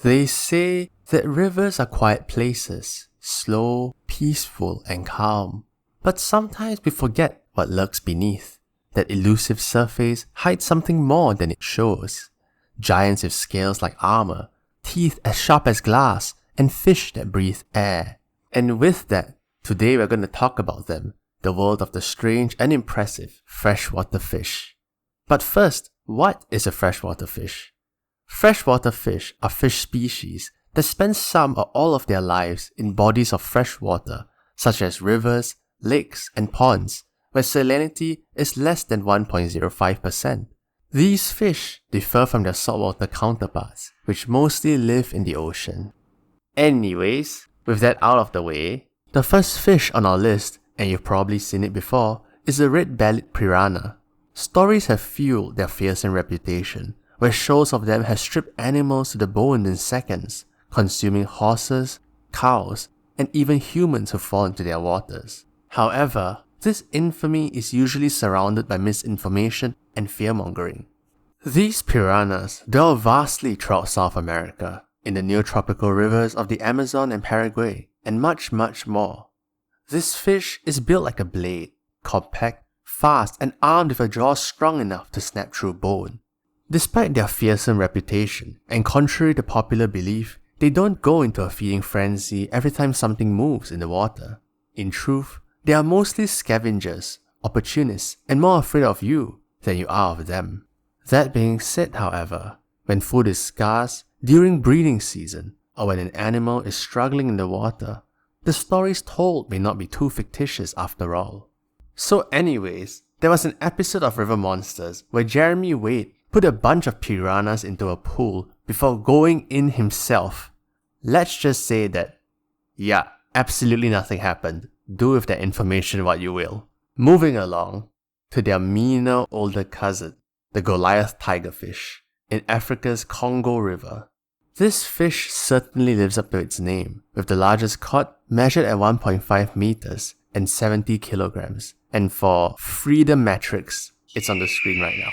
They say that rivers are quiet places, slow, peaceful, and calm. But sometimes we forget what lurks beneath. That elusive surface hides something more than it shows. Giants with scales like armor, teeth as sharp as glass, and fish that breathe air. And with that, today we're going to talk about them, the world of the strange and impressive freshwater fish. But first, what is a freshwater fish? Freshwater fish are fish species that spend some or all of their lives in bodies of fresh water, such as rivers, lakes, and ponds, where salinity is less than 1.05%. These fish differ from their saltwater counterparts, which mostly live in the ocean. Anyways, with that out of the way, the first fish on our list, and you've probably seen it before, is the red-bellied piranha. Stories have fueled their fearsome reputation, where shows of them have stripped animals to the bone in seconds, consuming horses, cows, and even humans who fall into their waters. However, this infamy is usually surrounded by misinformation and fearmongering. These piranhas dwell vastly throughout South America, in the neotropical rivers of the Amazon and Paraguay, and much more. This fish is built like a blade, compact, fast, and armed with a jaw strong enough to snap through bone. Despite their fearsome reputation, and contrary to popular belief, they don't go into a feeding frenzy every time something moves in the water. In truth, they are mostly scavengers, opportunists, and more afraid of you than you are of them. That being said, however, when food is scarce, during breeding season, or when an animal is struggling in the water, the stories told may not be too fictitious after all. So anyways, there was an episode of Rivermonsters where Jeremy Wade put a bunch of piranhas into a pool before going in himself. Let's just say that, yeah, absolutely nothing happened. Do with that information what you will. Moving along to their meaner older cousin, the Goliath tigerfish, in Africa's Congo River. This fish certainly lives up to its name, with the largest cod measured at 1.5 meters and 70 kilograms. And for freedom metrics, it's on the screen right now.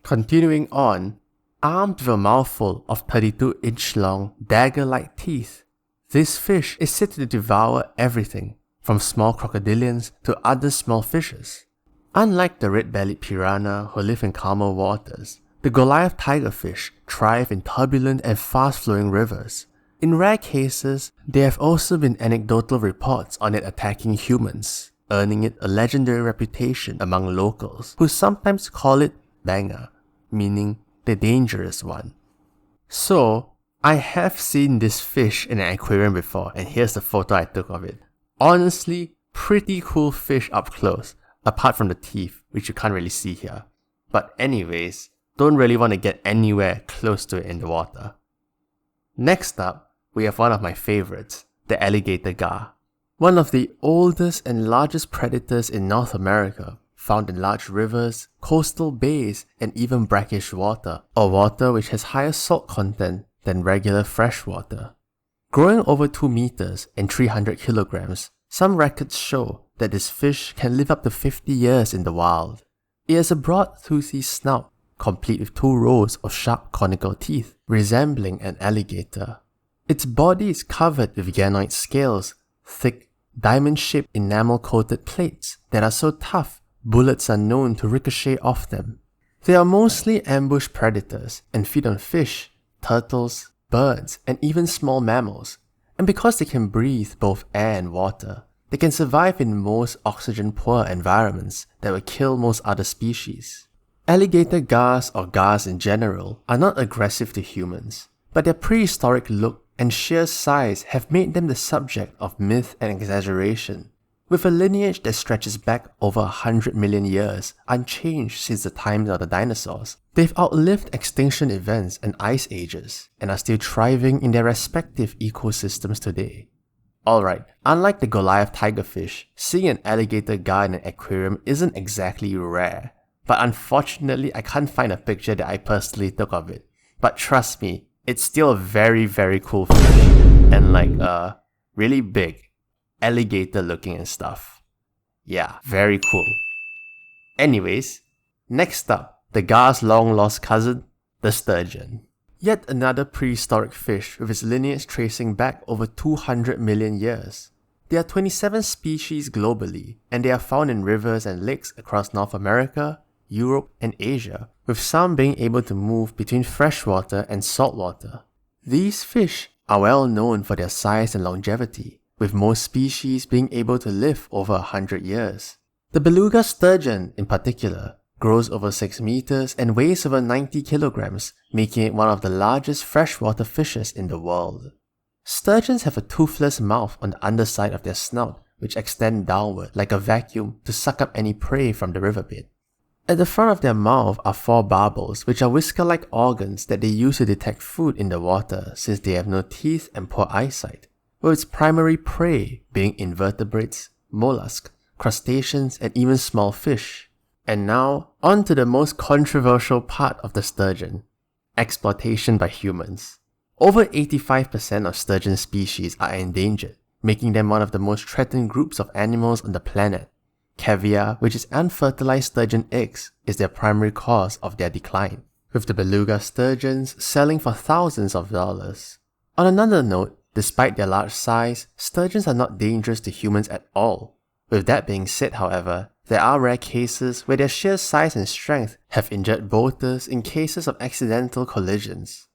Continuing on, armed with a mouthful of 32-inch long, dagger-like teeth, this fish is said to devour everything, from small crocodilians to other small fishes. Unlike the red-bellied piranha who live in calmer waters, the Goliath tigerfish thrive in turbulent and fast-flowing rivers. In rare cases, there have also been anecdotal reports on it attacking humans, earning it a legendary reputation among locals who sometimes call it Banga, meaning the dangerous one. So, I have seen this fish in an aquarium before, and here's the photo I took of it. Honestly, pretty cool fish up close, apart from the teeth, which you can't really see here. But anyways, don't really want to get anywhere close to it in the water. Next up, we have one of my favorites, the alligator gar. One of the oldest and largest predators in North America, found in large rivers, coastal bays, and even brackish water, or water which has higher salt content than regular fresh water. Growing over 2 meters and 300 kilograms, some records show that this fish can live up to 50 years in the wild. It has a broad toothy snout, complete with 2 rows of sharp conical teeth, resembling an alligator. Its body is covered with ganoid scales, thick, diamond-shaped enamel-coated plates that are so tough, bullets are known to ricochet off them. They are mostly ambush predators and feed on fish, turtles, birds, and even small mammals. And because they can breathe both air and water, they can survive in most oxygen-poor environments that would kill most other species. Alligator gars, or gars in general, are not aggressive to humans, but their prehistoric look and sheer size have made them the subject of myth and exaggeration. With a lineage that stretches back over 100 million years, unchanged since the times of the dinosaurs, they've outlived extinction events and ice ages, and are still thriving in their respective ecosystems today. Alright, unlike the Goliath tigerfish, seeing an alligator gar in an aquarium isn't exactly rare, but unfortunately I can't find a picture that I personally took of it. But trust me, it's still a very cool fish, and really big. Alligator looking and stuff. Yeah, very cool. Anyways, next up, the gar's long lost cousin, the sturgeon. Yet another prehistoric fish with its lineage tracing back over 200 million years. There are 27 species globally, and they are found in rivers and lakes across North America, Europe, and Asia, with some being able to move between freshwater and saltwater. These fish are well known for their size and longevity, with most species being able to live over 100 years. The beluga sturgeon, in particular, grows over 6 meters and weighs over 90 kilograms, making it one of the largest freshwater fishes in the world. Sturgeons have a toothless mouth on the underside of their snout, which extend downward like a vacuum to suck up any prey from the riverbed. At the front of their mouth are 4 barbels, which are whisker-like organs that they use to detect food in the water since they have no teeth and poor eyesight, with its primary prey being invertebrates, mollusks, crustaceans, and even small fish. And now, on to the most controversial part of the sturgeon: exploitation by humans. Over 85% of sturgeon species are endangered, making them one of the most threatened groups of animals on the planet. Caviar, which is unfertilized sturgeon eggs, is their primary cause of their decline, with the beluga sturgeons selling for thousands of dollars. On another note, despite their large size, sturgeons are not dangerous to humans at all. With that being said, however, there are rare cases where their sheer size and strength have injured boaters in cases of accidental collisions.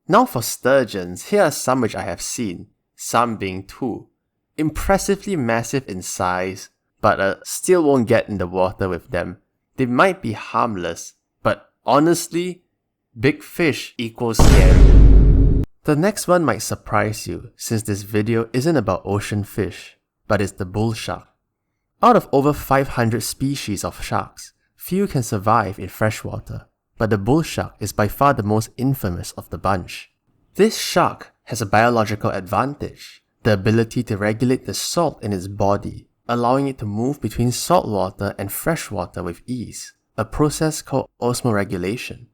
Now for sturgeons, here are some which I have seen, some being 2. Impressively massive in size, but still won't get in the water with them. They might be harmless, but honestly, big fish equals scary. The next one might surprise you, since this video isn't about ocean fish, but it's the bull shark. Out of over 500 species of sharks, few can survive in freshwater, but the bull shark is by far the most infamous of the bunch. This shark has a biological advantage, the ability to regulate the salt in its body, allowing it to move between saltwater and freshwater with ease, a process called osmoregulation.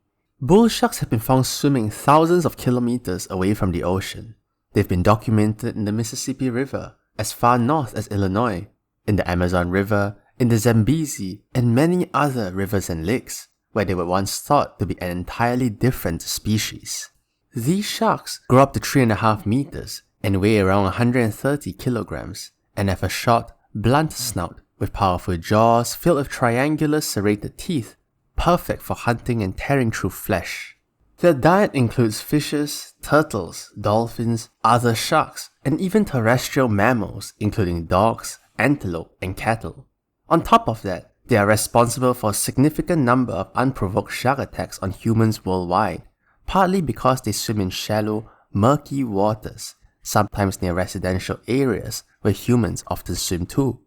Bull sharks have been found swimming thousands of kilometers away from the ocean. They've been documented in the Mississippi River, as far north as Illinois, in the Amazon River, in the Zambezi, and many other rivers and lakes, where they were once thought to be an entirely different species. These sharks grow up to 3.5 meters and weigh around 130 kilograms, and have a short, blunt snout with powerful jaws filled with triangular serrated teeth, perfect for hunting and tearing through flesh. Their diet includes fishes, turtles, dolphins, other sharks, and even terrestrial mammals, including dogs, antelope, and cattle. On top of that, they are responsible for a significant number of unprovoked shark attacks on humans worldwide, partly because they swim in shallow, murky waters, sometimes near residential areas where humans often swim too.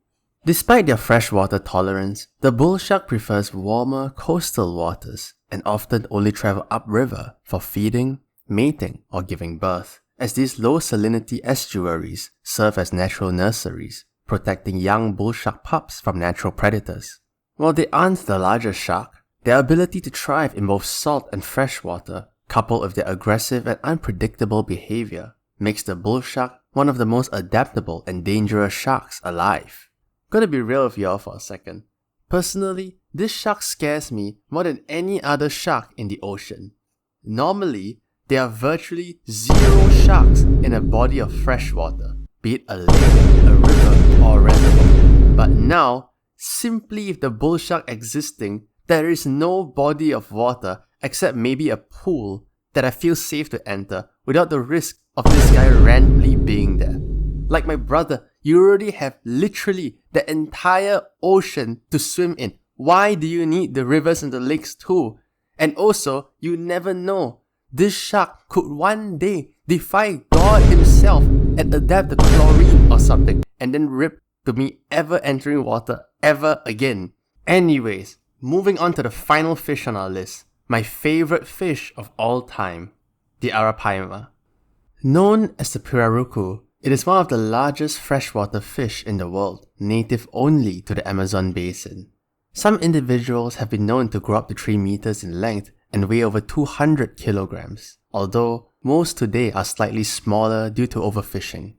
Despite their freshwater tolerance, the bull shark prefers warmer coastal waters and often only travel upriver for feeding, mating, or giving birth, as these low salinity estuaries serve as natural nurseries, protecting young bull shark pups from natural predators. While they aren't the largest shark, their ability to thrive in both salt and freshwater, coupled with their aggressive and unpredictable behavior, makes the bull shark one of the most adaptable and dangerous sharks alive. Gonna be real with y'all for a second. Personally, this shark scares me more than any other shark in the ocean. Normally, there are virtually 0 sharks in a body of fresh water, be it a lake, a river, or a reservoir. But now, simply with the bull shark existing, there is no body of water except maybe a pool that I feel safe to enter without the risk of this guy randomly being there. Like my brother, you already have literally the entire ocean to swim in. Why do you need the rivers and the lakes too? And also, you never know. This shark could one day defy God himself and adapt to chlorine or something and then rip to me ever entering water ever again. Anyways, moving on to the final fish on our list. My favorite fish of all time, the arapaima. Known as the pirarucu, it is one of the largest freshwater fish in the world, native only to the Amazon basin. Some individuals have been known to grow up to 3 meters in length and weigh over 200 kilograms, although most today are slightly smaller due to overfishing.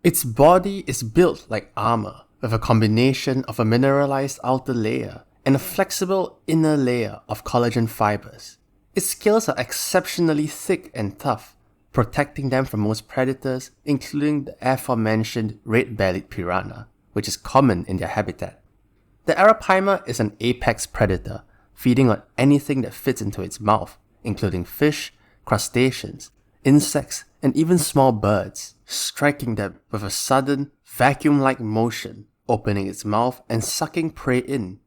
Its body is built like armor, with a combination of a mineralized outer layer and a flexible inner layer of collagen fibers. Its scales are exceptionally thick and tough, protecting them from most predators, including the aforementioned red-bellied piranha, which is common in their habitat. The arapaima is an apex predator, feeding on anything that fits into its mouth, including fish, crustaceans, insects, and even small birds, striking them with a sudden, vacuum-like motion, opening its mouth and sucking prey in.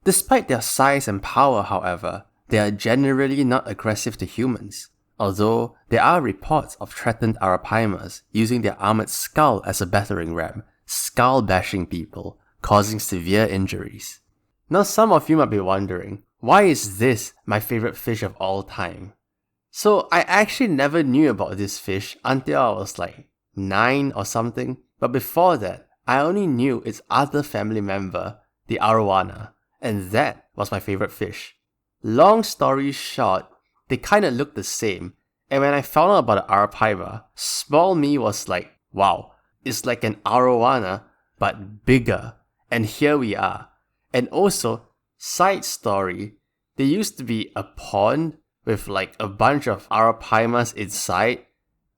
Despite their size and power, however, they are generally not aggressive to humans, although there are reports of threatened arapaimas using their armored skull as a battering ram, skull-bashing people, causing severe injuries. Now some of you might be wondering, why is this my favorite fish of all time? So I actually never knew about this fish until I was like 9 or something, but before that, I only knew its other family member, the arowana, and that was my favorite fish. Long story short, they kinda look the same, and when I found out about the arapaima, small me was like, wow, it's like an arowana, but bigger, and here we are. And also, side story, there used to be a pond with like a bunch of arapaimas inside,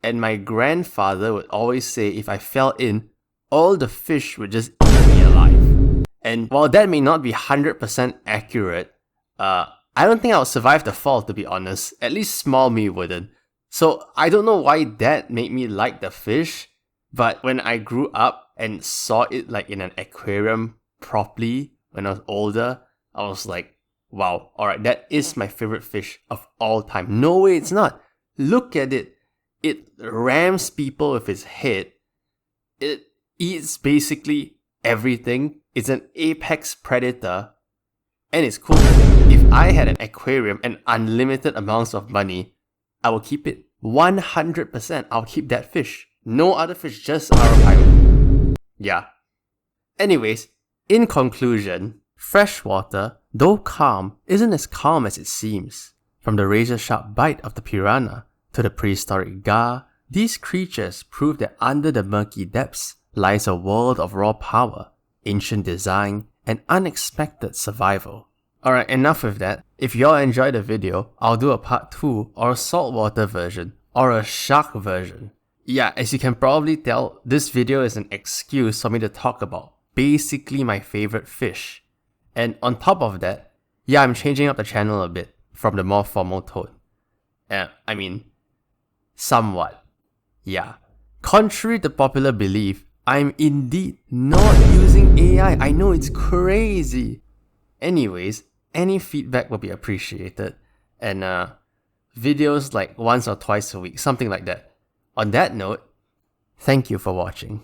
and my grandfather would always say if I fell in, all the fish would just eat me alive. And while that may not be 100% accurate, I don't think I would survive the fall, to be honest. At least small me wouldn't. So I don't know why that made me like the fish, but when I grew up and saw it like in an aquarium properly when I was older, I was like, wow, alright, that is my favorite fish of all time. No way it's not. Look at it. It rams people with its head. It eats basically everything. It's an apex predator. And it's cool. If I had an aquarium and unlimited amounts of money, I will keep it. 100%, I'll keep that fish. No other fish, just arapaima. Yeah. Anyways, in conclusion, freshwater, though calm, isn't as calm as it seems. From the razor-sharp bite of the piranha to the prehistoric gar, these creatures prove that under the murky depths lies a world of raw power, ancient design, and unexpected survival. Alright, enough with that. If y'all enjoyed the video, I'll do a part 2 or a saltwater version or a shark version. Yeah, as you can probably tell, this video is an excuse for me to talk about basically my favorite fish. And on top of that, yeah, I'm changing up the channel a bit from the more formal tone. I mean, somewhat. Yeah. Contrary to popular belief, I'm indeed not using AI. I know it's crazy. Anyways, any feedback will be appreciated. And videos like once or twice a week, something like that. On that note, thank you for watching.